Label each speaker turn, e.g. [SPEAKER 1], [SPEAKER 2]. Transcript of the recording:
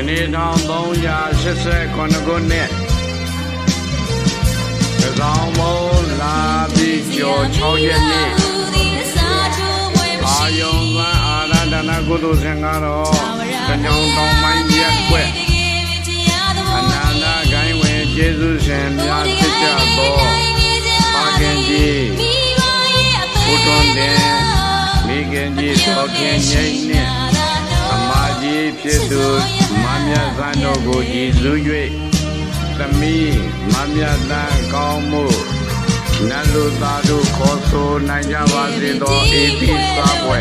[SPEAKER 1] 1389ခုနှစ်သံဃာမိုးလာပြီးကျော်6ရက်နေ့အာယုံဝါအာရဒနာကုသိုလ်ရှင်ကတော့တညောင်တောင်ပိုင်းရက်ွက်အနန္တဂိုင်းဝင်ကျေးဇူးရှင်များဖြစ်ကြသောပါခင်ကြီးဘုထွန်းတင်မိခင်ကြီးတော်ခင်ငိမ့်နှင့်အမကြီးဖြစ်သူမမြတ်သန်းတို့ကိုကြည်စု၍သမီးမမြတ်သန်းကောင်းမှုနတ်လူသားတို့ခေါ်ဆိုနိုင်ကြပါစေသောဧပိစာပွဲ